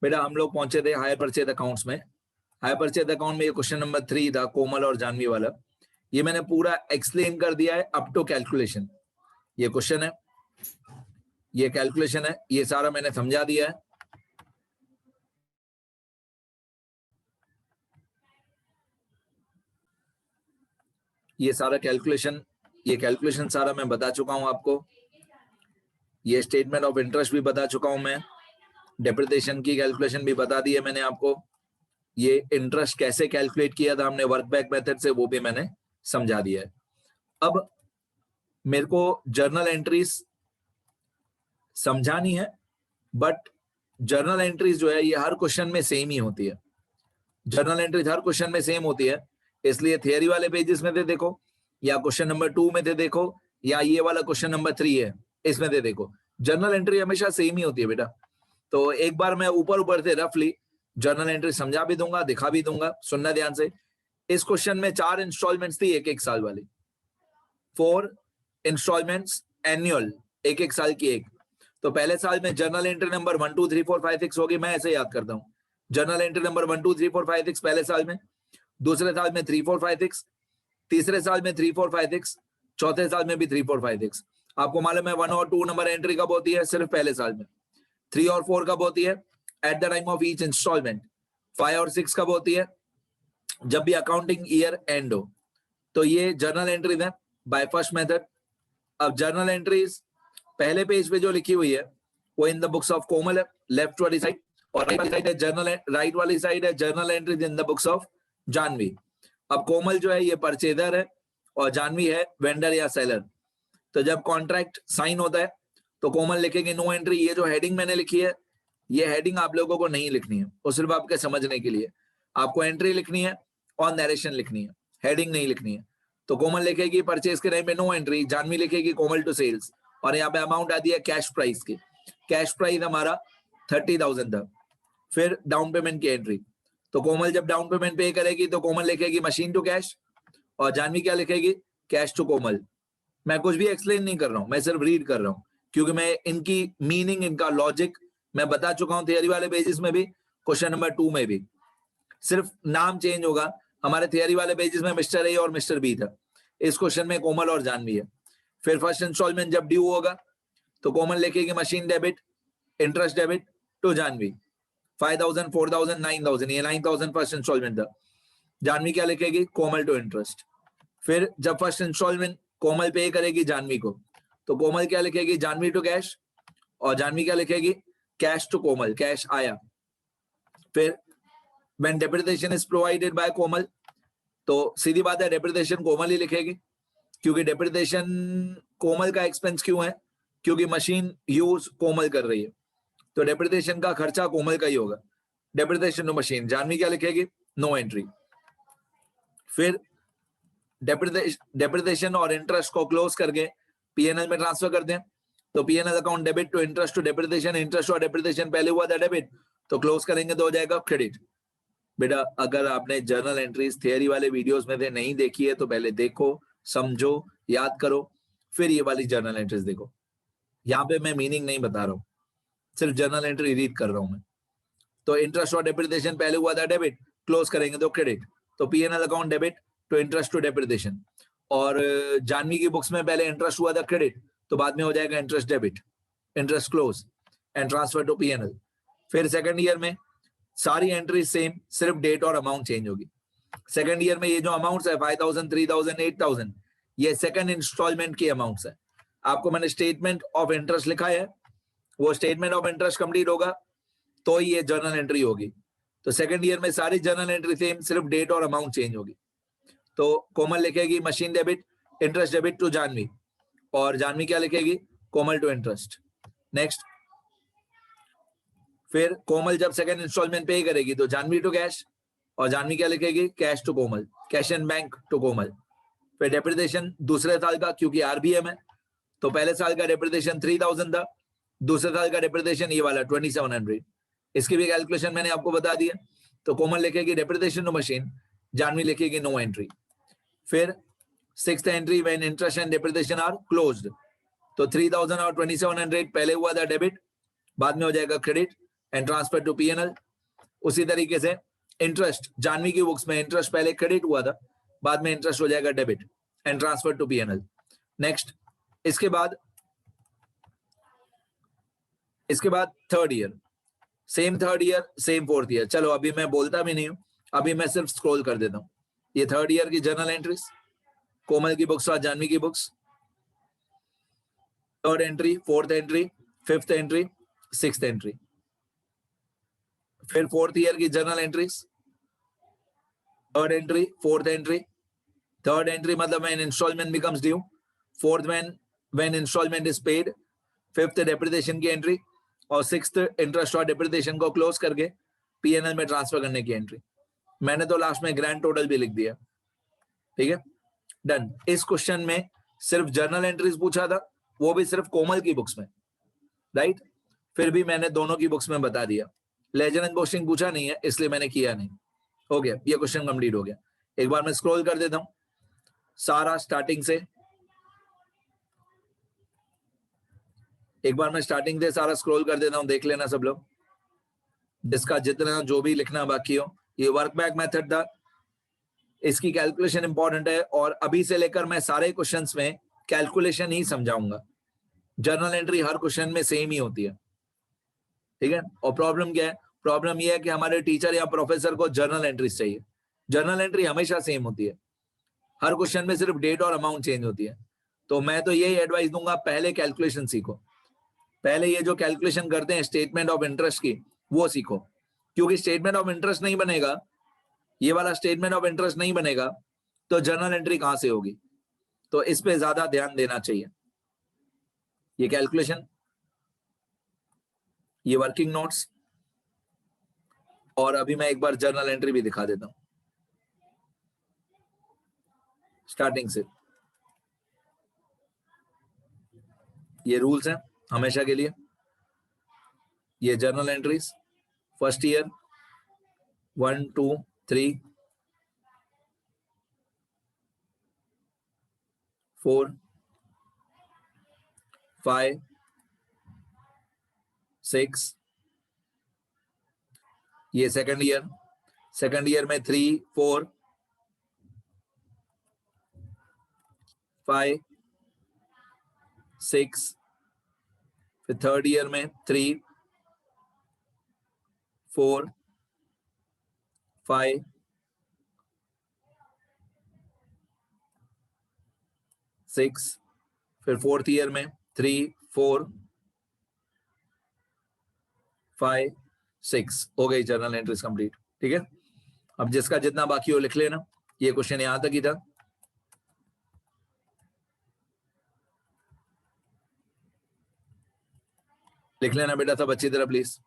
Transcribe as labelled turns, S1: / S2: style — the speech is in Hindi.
S1: बेटा हम लोग पहुंचे थे हायर परचेज अकाउंट्स में। हायर परचेज अकाउंट में ये क्वेश्चन नंबर 3 था, कोमल और जानवी वाला। ये मैंने पूरा एक्सप्लेन कर दिया है अप टू कैलकुलेशन। ये क्वेश्चन है, ये कैलकुलेशन है, ये सारा मैंने समझा दिया है। ये सारा कैलकुलेशन, ये कैलकुलेशन सारा मैं बता चुका हूं आपको। ये स्टेटमेंट ऑफ इंटरेस्ट भी बता चुका हूं मैं। डेप्रिसिएशन की कैलकुलेशन भी बता दी है मैंने आपको। ये इंटरेस्ट कैसे कैलकुलेट किया था हमने वर्क बैक मेथड से, वो भी मैंने समझा दिया है। अब मेरे को जर्नल एंट्रीज समझानी है, बट जर्नल एंट्रीज जो है ये हर क्वेश्चन में सेम ही होती है। जर्नल एंट्रीज हर क्वेश्चन में सेम होती है, इसलिए थियरी वाले पेजेस में थे देखो, या क्वेश्चन नंबर 2 में थे देखो, या ये वाला क्वेश्चन नंबर 3 है इसमें थे देखो, जर्नल एंट्री हमेशा सेम ही होती है बेटा। तो एक बार मैं ऊपर से रफली जर्नल एंट्री समझा भी दूंगा, दिखा भी दूंगा, सुनना ध्यान से। इस क्वेश्चन में 4 इंस्टॉलमेंट्स थी, एक साल वाली। 4 इंस्टॉलमेंट्स एनुअल, एक साल की एक। तो पहले साल में जर्नल एंट्री नंबर 1 2 3 4 5 6 होगी, मैं ऐसे याद करता हूँ। जर्नल एंट्री नंबर 1 2 3 4 5 6 पहले साल में, दूसरे साल में 3 4 5 6, तीसरे साल में 3 4 5 6, चौथे साल में भी 3 4 5 6। आपको मालूम है 1 और 2 नंबर एंट्री कब होती है? सिर्फ पहले साल में। 3 और 4 कब होती है? At the time of each instalment. 5 और 6 कब होती है? जब भी अकाउंटिंग ईयर एंड हो। तो ये जर्नल एंट्रीज है बाय फर्स्ट मेथड। अब जर्नल एंट्रीज पहले पेज पे जो लिखी हुई है वो in the books of Komal है, लेफ्ट वाली साइड, और राइट वाली साइड है जर्नल, राइट वाली साइड है journal entries in the books of Janvi. अब कोमल जो है ये परचेजर है और जानवी है वेंडर या सेलर। तो जब कॉन्ट्रैक्ट साइन होता है तो कोमल लिखेगी नो एंट्री। ये जो हेडिंग मैंने लिखी है, ये हेडिंग आप लोगों को नहीं लिखनी है, वो सिर्फ आपके समझने के लिए। आपको एंट्री लिखनी है और नरेशन लिखनी है, हेडिंग नहीं लिखनी है। तो कोमल लिखेगी परचेज के टाइम पे नो एंट्री, जानवी लिखेगी कोमल टू सेल्स, और यहाँ पे अमाउंट आती है कैश प्राइस की। कैश प्राइस हमारा 30,000 था। फिर डाउन पेमेंट की एंट्री, तो कोमल जब डाउन पेमेंट पे करेगी तो कोमल लिखेगी मशीन टू कैश, और जानवी क्या लिखेगी? कैश टू कोमल। मैं कुछ भी एक्सप्लेन नहीं कर रहा हूं, मैं सिर्फ रीड कर रहा हूं, क्योंकि मैं इनकी मीनिंग, इनका लॉजिक मैं बता चुका हूं थियरी वाले पेजेस में भी, क्वेश्चन नंबर 2 में भी। सिर्फ नाम चेंज होगा। हमारे थियरी वाले पेजेस में मिस्टर ए और मिस्टर बी था, इस क्वेश्चन में कोमल और जानवी है। फिर फर्स्ट इंस्टॉलमेंट जब ड्यू होगा तो कोमल लिखेगी machine debit, interest debit to Janvi, 5,000 4,000 9,000, ये 9,000 फर्स्ट इंस्टॉलमेंट था। जानवी क्या लिखेगी? Komal to interest. फिर जब फर्स्ट इंस्टॉलमेंट कोमल पे करेगी जानवी को, तो कोमल क्या लिखेगी? जानवी टू कैश, और जानवी क्या लिखेगी? कैश टू कोमल, कैश आया। फिर when depreciation is provided by Komal, तो सीधी बात है डेप्रिसिएशन कोमल ही लिखेगी, क्योंकि डेप्रिसिएशन कोमल का एक्सपेंस क्यों है? क्योंकि मशीन यूज कोमल कर रही है, तो डेप्रिसिएशन का खर्चा कोमल का ही होगा। डेप्रिसिएशन टू मशीन, जानवी क्या लिखेगी? No entry. फिर डेप्रिसिएशन और इंटरेस्ट को क्लोज करके पीएनएल में ट्रांसफर कर दें, तो PNL account debit to interest to depreciation, interest और डेप्रिसिएशन पहले हुआ था डेबिट, तो क्लोज करेंगे तो हो जाएगा क्रेडिट। बेटा अगर आपने जर्नल एंट्रीज थियरी वाले वीडियोस में से नहीं देखी है तो पहले देखो, समझो, याद करो, फिर ये वाली जर्नल एंट्रीज देखो। यहाँ पे मैं मीनिंग नहीं बता रहा हूँ, सिर्फ जर्नल एंट्री रीड कर रहा हूँ मैं। तो इंटरेस्ट और डेप्रिसिएशन पहले हुआ था डेबिट, क्लोज करेंगे तो क्रेडिट, तो PNL account debit to interest to depreciation. और जानवी की बुक्स में पहले इंटरेस्ट हुआ था क्रेडिट, तो बाद में हो जाएगा interest debit, interest close and transfer to PNL. फिर सेकंड ईयर में सारी एंट्री सेम, सिर्फ डेट और अमाउंट चेंज होगी। सेकंड ईयर में ये जो अमाउंट्स है 5,000 3,000 8,000, ये सेकंड इंस्टॉलमेंट की अमाउंट्स है। आपको मैंने स्टेटमेंट ऑफ इंटरेस्ट लिखा है, वो स्टेटमेंट ऑफ इंटरेस्ट कंप्लीट होगा तो ये जर्नल एंट्री होगी। तो सेकंड ईयर में सारी जर्नल एंट्री सेम, सिर्फ डेट और अमाउंट चेंज होगी। तो कोमल लिखेगी machine debit, interest debit to Janvi, और जानवी क्या लिखेगी? Komal to interest. नेक्स्ट, फिर कोमल जब सेकंड इंस्टॉलमेंट पे करेगी तो जानवी टू कैश, और जानवी क्या लिखेगी? Cash to Komal, cash and bank to Komal. फिर डेप्रिसिएशन दूसरे साल का, क्योंकि आरबीएम है, तो पहले साल का डेप्रिसिएशन 3,000 था, दूसरे साल का डेप्रिसिएशन ये वाला 2,700। इसकी भी कैलकुलेशन मैंने आपको बता दिया। तो कोमल लिखेगी डेप्रिसिएशन टू मशीन, जानवी लिखेगी नो एंट्री। फिर sixth entry when interest and depreciation are closed, तो 3,000 और 2,700 पहले हुआ था डेबिट, बाद में हो जाएगा credit, and transfer to PNL. उसी तरीके से इंटरेस्ट, जानवी की बुक्स में इंटरेस्ट पहले क्रेडिट हुआ था, बाद में इंटरेस्ट हो जाएगा debit and transfer to PNL. Next, इसके बाद third year, same third year same fourth year. चलो अभी मैं बोलता भी नहीं हूं, अभी मैं सिर्फ स्क्रॉल कर देता हूं। ये थर्ड ईयर की जर्नल एंट्रीज, कोमल की बुक्स और जानवी की books, third entry, fourth entry, fifth entry, sixth entry. फिर फोर्थ ईयर की journal entries, third entry, fourth entry. Third entry मतलब when installment becomes due, fourth when installment is paid, fifth depreciation की एंट्री, और सिक्स्थ इंटरेस्ट और डेप्रिसिएशन को क्लोज करके पीएनएल में ट्रांसफर करने की एंट्री। मैंने तो लास्ट में ग्रैंड टोटल भी लिख दिया। ठीक है, डन। इस क्वेश्चन में सिर्फ जर्नल एंट्रीज पूछा था, वो भी सिर्फ कोमल की बुक्स में, राइट। फिर भी मैंने दोनों की बुक्स में बता दिया। लेजर एंड पोस्टिंग पूछा नहीं है, इसलिए मैंने किया नहीं। हो गया, ये क्वेश्चन कंप्लीट हो गया। एक बार मैं स्क्रॉल कर देता हूं सारा स्टार्टिंग से, सारा स्क्रॉल कर देता हूं, देख लेना सब लोग, जिसका जितना जो भी लिखना बाकी हो। ये वर्क बैक मेथड था, इसकी कैलकुलेशन इंपॉर्टेंट है, और अभी से लेकर मैं सारे क्वेश्चंस में कैलकुलेशन ही समझाऊंगा। जर्नल एंट्री हर क्वेश्चन में सेम ही होती है, ठीक है। और प्रॉब्लम क्या है? प्रॉब्लम यह है कि हमारे टीचर या प्रोफेसर को जर्नल एंट्रीज चाहिए। जर्नल एंट्री हमेशा सेम होती है, हर क्वेश्चन में सिर्फ डेट और अमाउंट चेंज होती है। तो मैं तो यही एडवाइस दूंगा, पहले कैलकुलेशन सीखो, पहले ये जो कैलकुलेशन करते हैं स्टेटमेंट ऑफ इंटरेस्ट की, वो सीखो। क्योंकि स्टेटमेंट ऑफ इंटरेस्ट नहीं बनेगा, ये वाला स्टेटमेंट ऑफ इंटरेस्ट नहीं बनेगा, तो जर्नल एंट्री कहां से होगी? तो इस पे ज्यादा ध्यान देना चाहिए। ये कैलकुलेशन, ये वर्किंग नोट्स, और अभी मैं एक बार जर्नल एंट्री भी दिखा देता हूं स्टार्टिंग से। ये रूल्स हैं हमेशा के लिए। ये जर्नल एंट्रीज, फर्स्ट ईयर 1 2 3 4 5 6। ये सेकंड ईयर में 3 4 5 6। फिर थर्ड ईयर में 3 4 5 6। फिर फोर्थ ईयर में 3 4 5 6। हो गई जर्नल एंट्रीज कंप्लीट। ठीक है, अब जिसका जितना बाकी हो लिख लेना। ये क्वेश्चन यहां तक ही था। लिख लेना बेटा सब अच्छी तरह प्लीज।